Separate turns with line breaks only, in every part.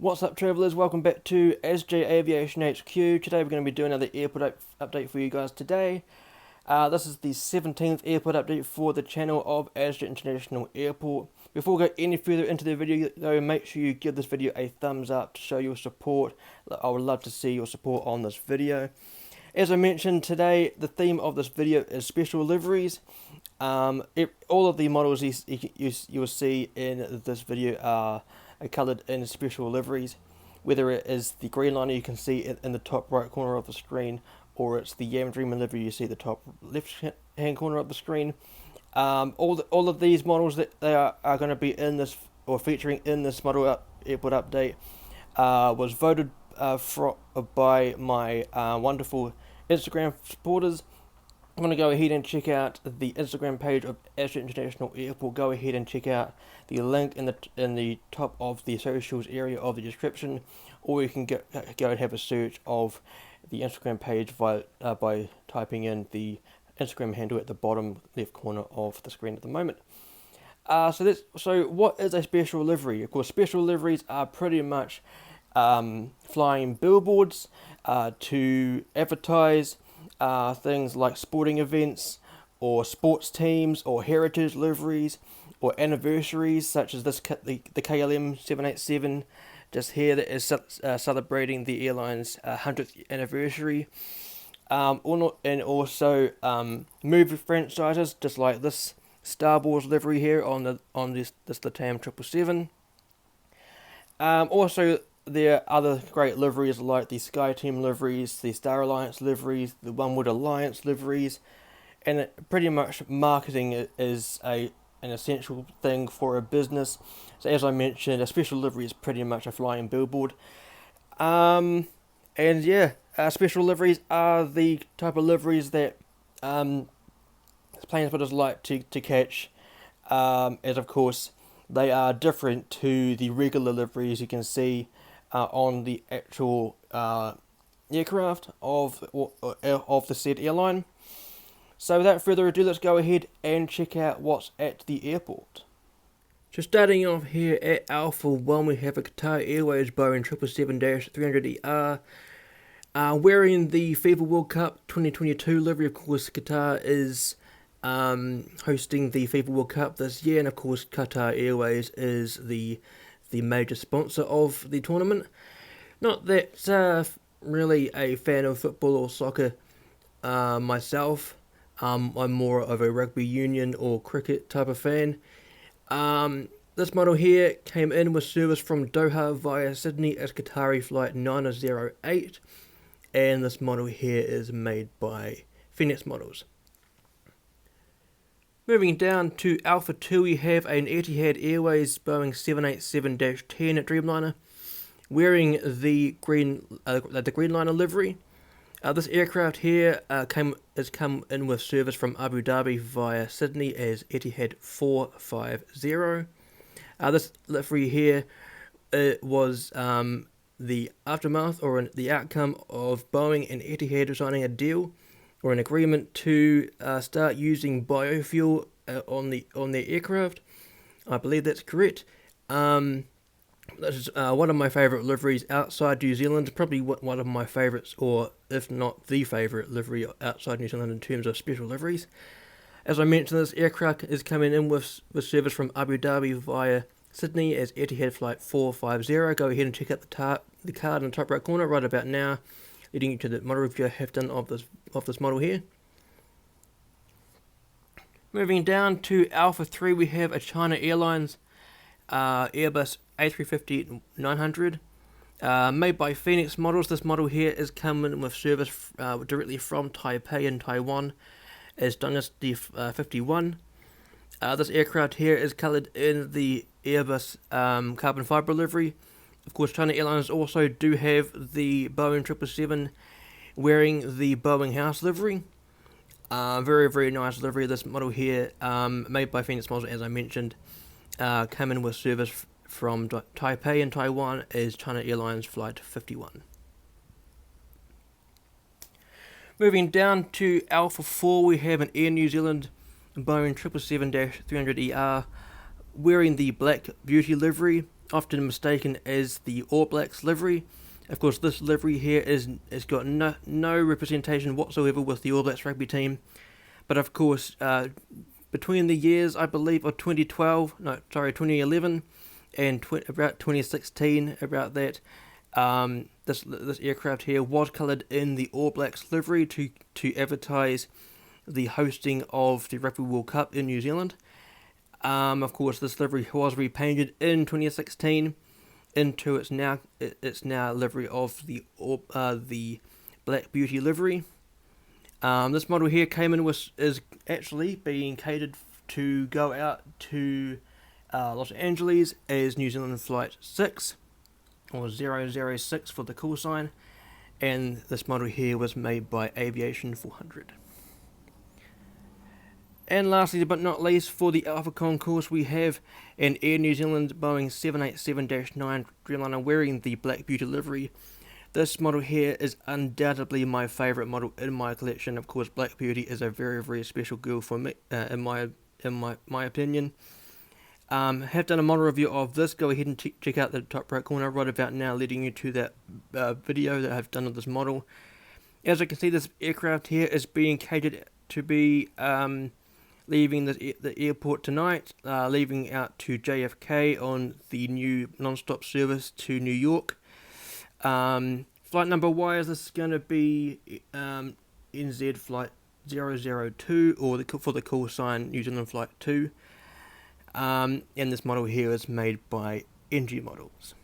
What's up, travellers? Welcome back to ASJE Aviation HQ. Today we're going to be doing another airport update for you guys today. This is the 17th airport update for the channel of ASJE International Airport. Before we go any further into the video, though, make sure you give this video a thumbs up to show your support. I would love to see your support on this video. As I mentioned today, the theme of this video is special liveries. All of the models you will see in this video are coloured in special liveries, whether it is the green liner you can see in the top right corner of the screen, or it's the Yam Dreamer livery you see the top left hand corner of the screen. All of these models that they are going to be in this or featuring in this airport update was voted by my wonderful Instagram supporters. I'm going to go ahead and check out the Instagram page of ASJE International Airport. Go ahead and check out the link in the top of the socials area of the description, or you can go and have a search of the Instagram page by typing in the Instagram handle at the bottom left corner of the screen at the moment. So what is a special livery? Of course, special liveries are pretty much flying billboards to advertise things like sporting events or sports teams or heritage liveries or anniversaries, such as the KLM 787 just here that is celebrating the airline's 100th anniversary, and also movie franchises just like this Star Wars livery here on the TAM 777. Also, there are other great liveries like the SkyTeam liveries, the Star Alliance liveries, the Onewood Alliance liveries, and pretty much marketing is an essential thing for a business. So as I mentioned, a special livery is pretty much a flying billboard. Special liveries are the type of liveries that plane spotters like to catch, as of course they are different to the regular liveries you can see on the actual aircraft of the said airline. So without further ado, let's go ahead and check out what's at the airport. So starting off here at Alpha 1, we have a Qatar Airways Boeing 777-300ER wearing the FIFA World Cup 2022 livery. Of course, Qatar is hosting the FIFA World Cup this year, and of course Qatar Airways is the major sponsor of the tournament. Not that really a fan of football or soccer myself. I'm more of a rugby union or cricket type of fan. This model here came in with service from Doha via Sydney as Qatari Flight 908, and this model here is made by Finnish Models. Moving down to Alpha 2, we have an Etihad Airways Boeing 787-10 Dreamliner wearing the green liner livery. This aircraft here has come in with service from Abu Dhabi via Sydney as Etihad 450. This livery here was the aftermath or the outcome of Boeing and Etihad signing a deal or an agreement to start using biofuel on their aircraft. I believe that's correct. This is one of my favourite liveries outside New Zealand, probably one of my favourites, or if not the favourite livery outside New Zealand in terms of special liveries. As I mentioned, this aircraft is coming in with service from Abu Dhabi via Sydney as Etihad Flight 450. Go ahead and check out the card in the top right corner right about now, leading you to the model review I have done of this model here. Moving down to Alpha 3, we have a China Airlines Airbus A350-900 made by Phoenix Models. This model here is coming with service directly from Taipei in Taiwan as Dynasty 51. This aircraft here is coloured in the Airbus carbon fibre livery. Of course, China Airlines also do have the Boeing 777 wearing the Boeing House livery. Very, very nice livery. This model here, made by Phoenix Models, as I mentioned, coming with service from Taipei in Taiwan as China Airlines Flight 51. Moving down to Alpha 4, we have an Air New Zealand Boeing 777-300ER wearing the Black Beauty livery. often mistaken as the All Blacks livery. Of course, this livery here has got no representation whatsoever with the All Blacks rugby team. But of course, between the years, I believe, of 2011 and about 2016, about that, this aircraft here was coloured in the All Blacks livery to advertise the hosting of the Rugby World Cup in New Zealand. Of course, this livery was repainted in 2016 into its now livery of the Black Beauty livery. This model here is actually being catered to go out to Los Angeles as New Zealand Flight 6 or 006 for the call sign, and this model here was made by Aviation 400. And lastly, but not least, for the Alpha Concourse, we have an Air New Zealand Boeing 787-9 Dreamliner wearing the Black Beauty livery. This model here is undoubtedly my favourite model in my collection. Of course, Black Beauty is a very, very special girl for me, in my opinion. Have done a model review of this. Go ahead and check out the top right corner right about now, leading you to that video that I've done of this model. As you can see, this aircraft here is being catered to be leaving the airport tonight, leaving out to JFK on the new non-stop service to New York. Flight number wise, this is going to be NZ Flight 002, or for the call sign New Zealand Flight 2. And this model here is made by NG Models.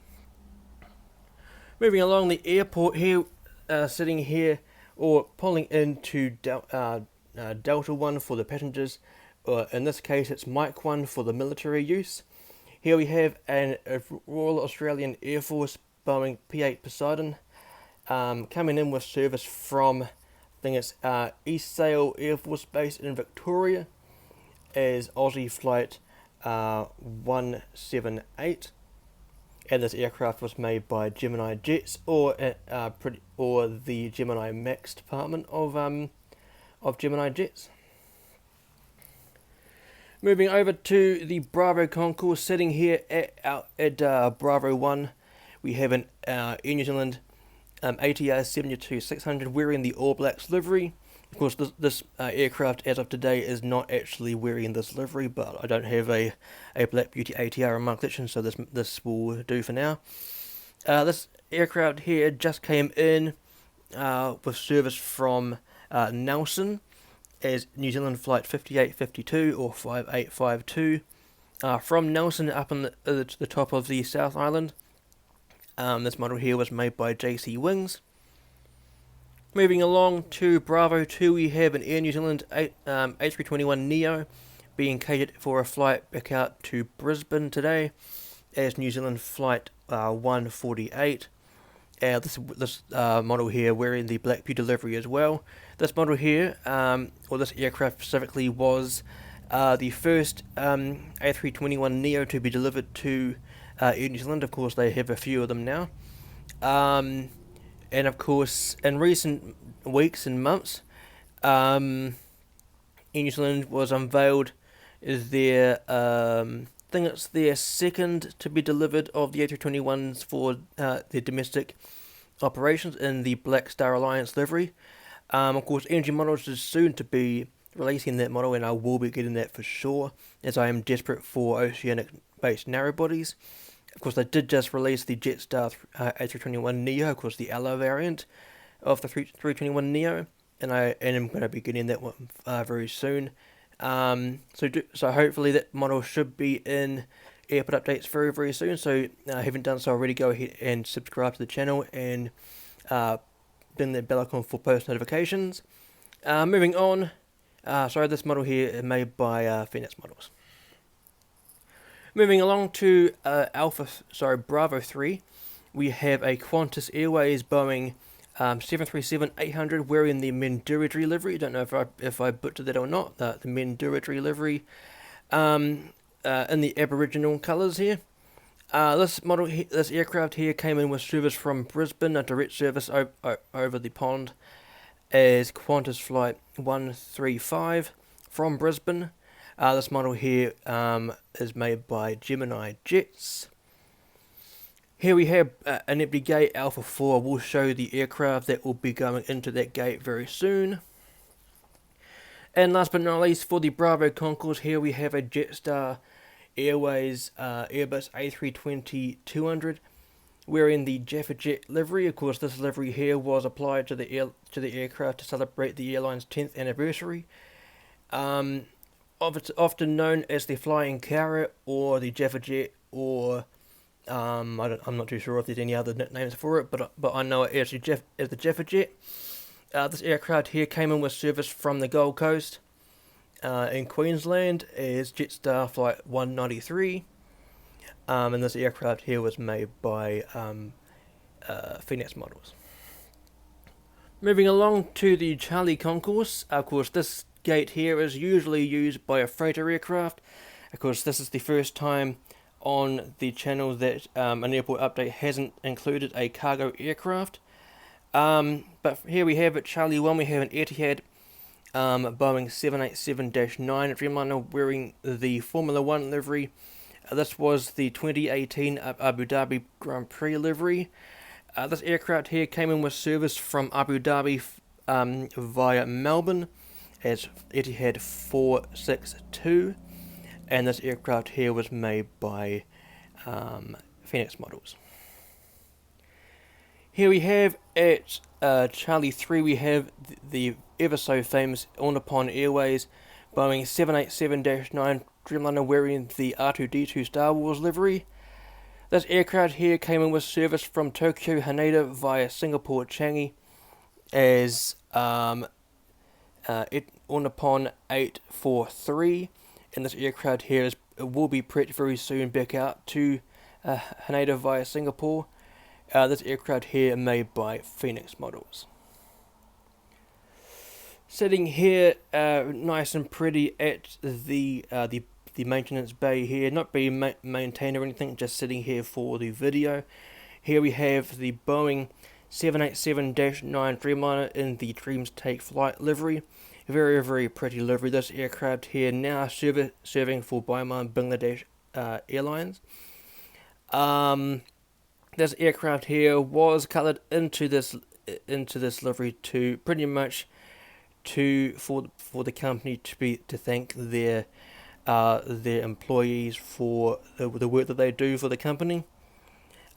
Moving along, the airport here, sitting here, or pulling into Delta 1 for the passengers, in this case it's Mike 1 for the military use. Here we have a Royal Australian Air Force Boeing P-8 Poseidon, coming in with service from, I think it's ICAO Air Force Base in Victoria, as Aussie Flight 178, and this aircraft was made by Gemini Jets, or the Gemini Max department of Gemini Jets. Moving over to the Bravo Concourse, sitting here at Bravo 1, we have an Air New Zealand ATR 72-600 wearing the All Blacks livery. Of course, this aircraft as of today is not actually wearing this livery, but I don't have a Black Beauty ATR in my collection, so this will do for now. This aircraft here just came in with service from Nelson as New Zealand Flight 5852 or 5852 from Nelson up on the top of the South Island. This model here was made by JC Wings. Moving along to Bravo 2, we have an Air New Zealand HB21 Neo being catered for a flight back out to Brisbane today as New Zealand Flight 148. This model here wearing the Black Beauty livery as well. This model here, or this aircraft specifically, was the first A321 Neo to be delivered to Air New Zealand. Of course, they have a few of them now. And of course, in recent weeks and months, Air New Zealand was unveiled as their, I think it's their second to be delivered of the A321s for their domestic operations in the Black Star Alliance livery. Of course, NG Models is soon to be releasing that model, and I will be getting that for sure, as I am desperate for oceanic-based narrow bodies. Of course, they did just release the Jetstar A321 Neo, of course the Aloe variant of the 321 Neo, and I am going to be getting that one very soon. So hopefully that model should be in airport updates very, very soon. So if you haven't done so already, go ahead and subscribe to the channel and bring the bell icon for post notifications. Moving on, this model here is made by Finnish Models. Moving along to Bravo 3, we have a Qantas Airways Boeing 737-800 wearing the Menduridri livery. Don't know if I butchered that or not. The Menduridri livery in the Aboriginal colours here. This aircraft here came in with service from Brisbane, a direct service over the pond, as Qantas Flight 135 from Brisbane. This model here is made by Gemini Jets. Here we have an empty gate, Alpha 4. We'll show the aircraft that will be going into that gate very soon. And last but not least, for the Bravo Concourse, here we have a Jetstar Airways Airbus A320-200 wearing the Jaffa Jet livery. Of course, this livery here was applied to the aircraft to celebrate the airline's 10th anniversary. It's often known as the Flying Carrot or the Jaffa Jet, or I'm not too sure if there's any other nicknames for it, but I know it as the Jaffa Jet. This aircraft here came in with service from the Gold Coast in Queensland as Jetstar Flight 193. And this aircraft here was made by Phoenix Models. Moving along to the Charlie Concourse. Of course, this gate here is usually used by a freighter aircraft. Of course, this is the first time on the channel that an airport update hasn't included a cargo aircraft. But here we have at Charlie 1, we have an Etihad Boeing 787-9 Dreamliner wearing the Formula 1 livery. This was the 2018 Abu Dhabi Grand Prix livery. This aircraft here came in with service from Abu Dhabi via Melbourne as Etihad 462, and this aircraft here was made by Phoenix Models. Here we have at Charlie 3, we have the ever so famous All Nippon Airways Boeing 787-9 Dreamliner wearing the R2-D2 Star Wars livery. This aircraft here came in with service from Tokyo Haneda via Singapore Changi as All Nippon 843, and this aircraft here will be prepped very soon back out to Haneda via Singapore. This aircraft here made by Phoenix Models. Sitting here nice and pretty at the maintenance bay here, not being maintained or anything, just sitting here for the video. Here we have the Boeing 787-9 Dreamliner in the Dreams Take Flight livery. Very, very pretty livery. This aircraft here now serving for Myanmar Bangladesh Airlines. This aircraft here was coloured into this livery to pretty much for the company to thank their employees for the work that they do for the company.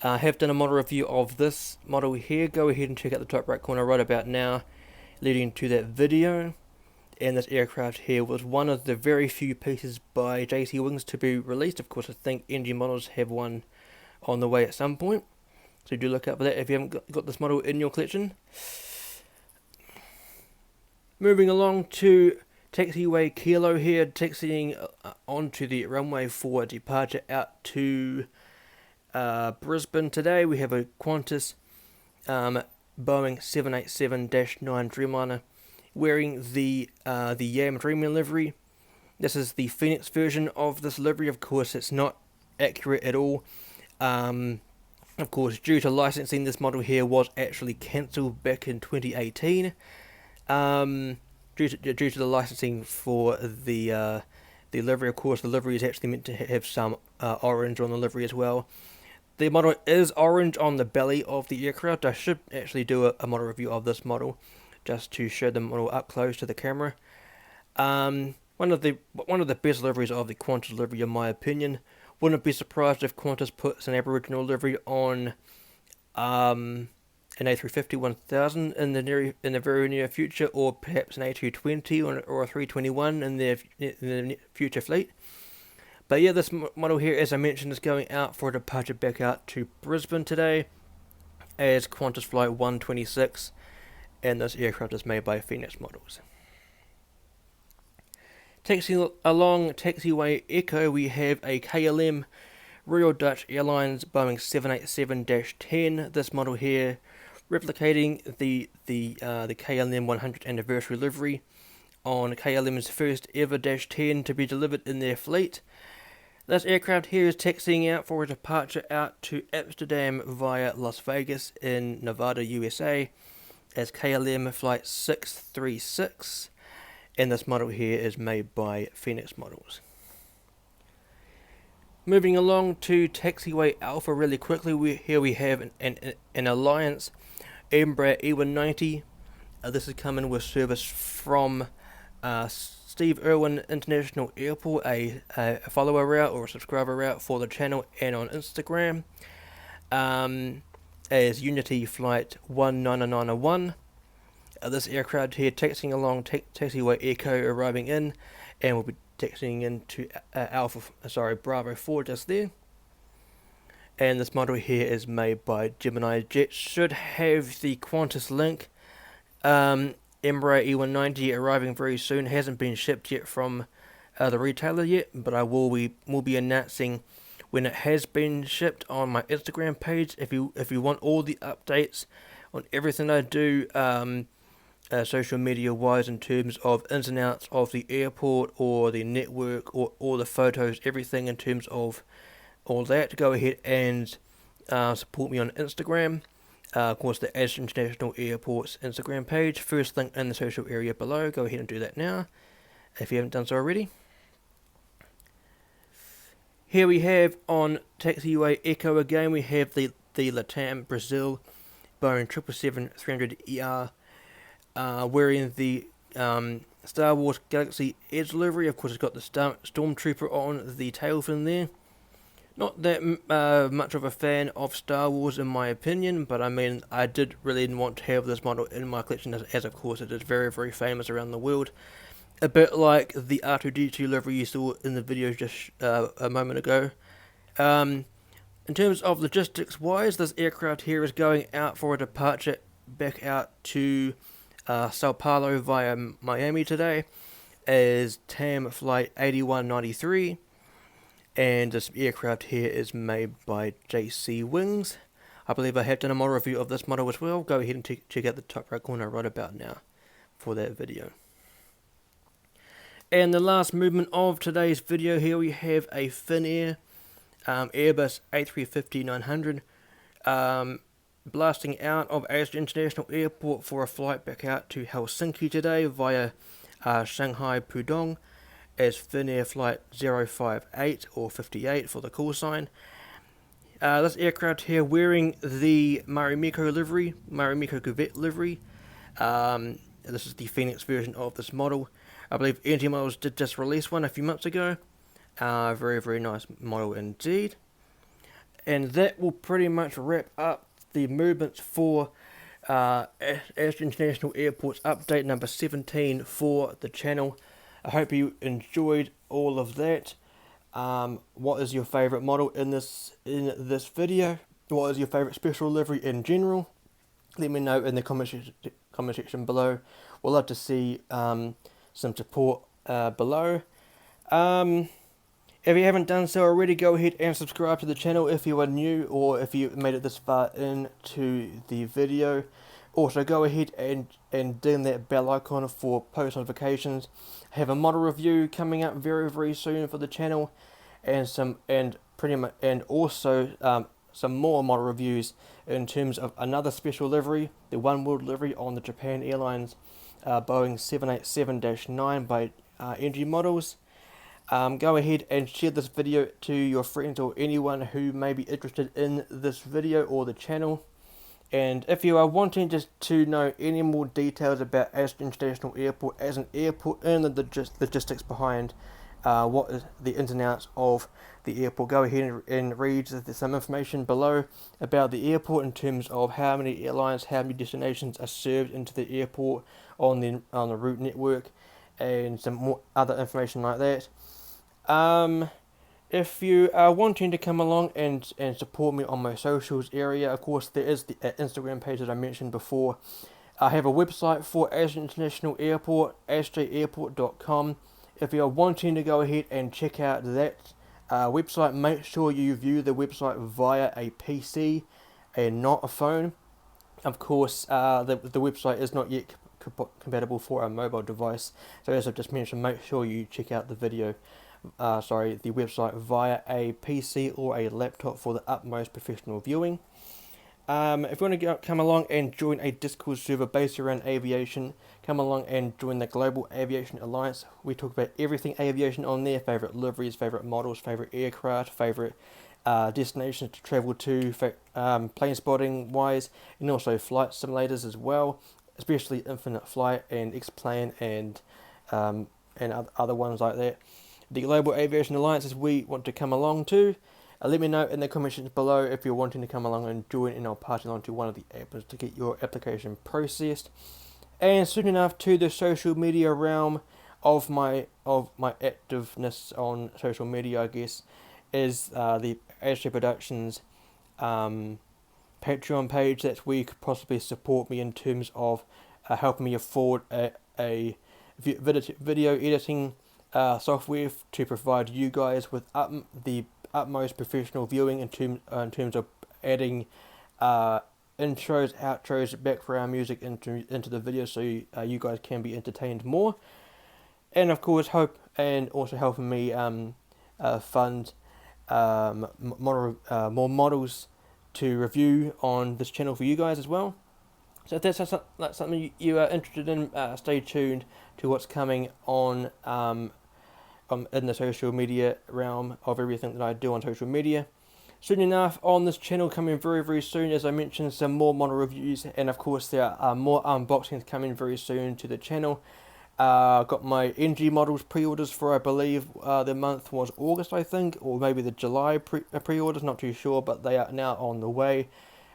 I have done a model review of this model here. Go ahead and check out the top right corner right about now, leading to that video. And this aircraft here was one of the very few pieces by JC Wings to be released. Of course, I think NG Models have one on the way at some point, so do look out for that if you haven't got this model in your collection. Moving along to taxiway Kilo here, taxiing onto the runway for departure out to Brisbane today. We have a Qantas Boeing 787-9 Dreamliner wearing the Yam Dreamliner livery. This is the Phoenix version of this livery. Of course, it's not accurate at all. Of course, due to licensing, this model here was actually cancelled back in 2018. Due to the licensing for the livery. Of course, the livery is actually meant to have some orange on the livery as well. The model is orange on the belly of the aircraft. I should actually do a model review of this model just to show the model up close to the camera. One of the best liveries of the Qantas livery, in my opinion. Wouldn't be surprised if Qantas puts an Aboriginal livery on an A350-1000 in the very near future, or perhaps an A220 or a 321 in the future fleet. But yeah, this model here, as I mentioned, is going out for a departure back out to Brisbane today as Qantas Flight 126, and this aircraft is made by Phoenix Models. Taxiing along taxiway Echo, we have a KLM Royal Dutch Airlines Boeing 787-10. This model here replicating the KLM 100th anniversary livery on KLM's first ever -10 to be delivered in their fleet. This aircraft here is taxiing out for a departure out to Amsterdam via Las Vegas in Nevada, USA as KLM Flight 636. And this model here is made by Phoenix Models. Moving along to taxiway Alpha really quickly, here we have an Alliance Edinburgh E190. This is coming with service from Steve Irwin International Airport, a follower route or a subscriber route for the channel and on Instagram, as Unity Flight 19901. This aircraft here taxiing along taxiway Echo, arriving in, and will be taxiing into Bravo 4 just there. And this model here is made by Gemini Jet. Should have the Qantas link. Embraer E190 arriving very soon. Hasn't been shipped yet from the retailer yet, but I will be announcing when it has been shipped on my Instagram page. If you want all the updates on everything I do, social media wise, in terms of ins and outs of the airport or the network or all the photos, everything in terms of all that, go ahead and support me on Instagram. Of course, the ASJE International Airport's Instagram page, first link in the social area below. Go ahead and do that now if you haven't done so already. Here we have on taxiway Echo again, we have the LATAM Brazil Boeing 777-300ER wearing the Star Wars Galaxy Edge livery. Of course, it's got the Stormtrooper on the tail fin there. Not that much of a fan of Star Wars in my opinion, but I mean, I did really want to have this model in my collection as of course it is very, very famous around the world. A bit like the R2-D2 livery you saw in the video just a moment ago. In terms of logistics wise, this aircraft here is going out for a departure back out to Sao Paulo via Miami today as TAM Flight 8193. And this aircraft here is made by JC Wings. I believe I have done a model review of this model as well. Go ahead and check out the top right corner right about now for that video. And the last movement of today's video, here we have a Finnair Airbus A350-900 blasting out of ASJE International Airport for a flight back out to Helsinki today via Shanghai Pudong as Finnair Flight 058 or 58 for the call sign. This aircraft here wearing the Marimekko livery, Marimekko Kuwait livery. This is the Phoenix version of this model. I believe NT Models did just release one a few months ago. Very, very nice model indeed. And that will pretty much wrap up the movements for ASJE International Airport's update number 17 for the channel. I hope you enjoyed all of that. What is your favourite model in this video? What is your favourite special livery in general? Let me know in the comment section below. We'd love to see some support below. If you haven't done so already, go ahead and subscribe to the channel if you are new or if you made it this far into the video. Also, go ahead and ding that bell icon for post notifications. I have a model review coming up very, very soon for the channel, and some more model reviews in terms of another special livery, the One World livery on the Japan Airlines Boeing 787-9 by NG Models. Go ahead and share this video to your friends or anyone who may be interested in this video or the channel. And if you are wanting just to know any more details about ASJE International Airport as an airport and the logistics behind what is the ins and outs of the airport, go ahead and read some information below about the airport in terms of how many airlines, how many destinations are served into the airport on the route network, and some more other information like that. If you are wanting to come along and support me on my socials area, of course there is the Instagram page that I mentioned before. I have a website for ASJE International Airport, asjayairport.com. If you are wanting to go ahead and check out that website, make sure you view the website via a PC and not a phone. Of course, the website is not yet compatible for a mobile device, so as I've just mentioned, make sure you check out the website via a PC or a laptop for the utmost professional viewing. If you want to come along and join a Discord server based around aviation, come along and join the Global Aviation Alliance. We talk about everything aviation on there, favourite liveries, favourite models, favourite aircraft, favourite destinations to travel to, plane spotting wise, and also flight simulators as well, especially Infinite Flight and X-Plane and other ones like that. The Global Aviation Alliance is we want to come along to. Let me know in the comments below if you're wanting to come along and join, and I'll pass it on to one of the apps to get your application processed. And soon enough, to the social media realm of my activeness on social media, I guess, is the ASJE Productions Patreon page. That's where you could possibly support me in terms of helping me afford a video editing software to provide you guys with the utmost professional viewing in terms of adding intros, outros, background music into the video, so you guys can be entertained more, and of course also helping me fund more models to review on this channel for you guys as well. So if that's something you are interested in, stay tuned to what's coming on in the social media realm of everything that I do on social media. Soon enough on this channel, coming very, very soon, as I mentioned, some more model reviews, and of course there are more unboxings coming very soon to the channel. Got my NG models pre-orders for, I believe the month was August, I think, or maybe the July pre-orders, not too sure, but they are now on the way.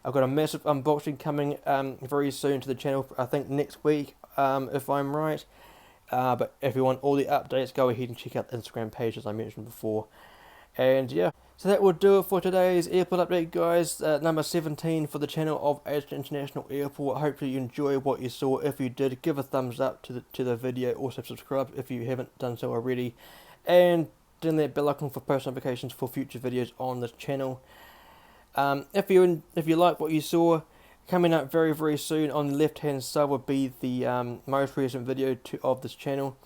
I've got a massive unboxing coming very soon to the channel, I think next week, if I'm right. But if you want all the updates, go ahead and check out the Instagram page as I mentioned before. And yeah, so that will do it for today's airport update, guys. Number 17 for the channel of ASJE International Airport. Hopefully you enjoyed what you saw. If you did, give a thumbs up to the video. Also subscribe if you haven't done so already, and turn that bell icon for post notifications for future videos on this channel. If you like what you saw, coming up very, very soon on the left hand side will be the most recent video of this channel,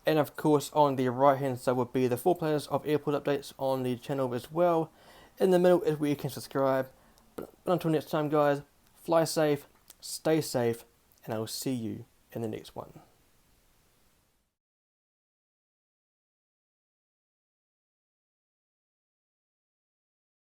and of course on the right hand side will be the 4 players of airport updates on the channel as well. In the middle is where you can subscribe. But until next time, guys, fly safe, stay safe, and I will see you in the next one.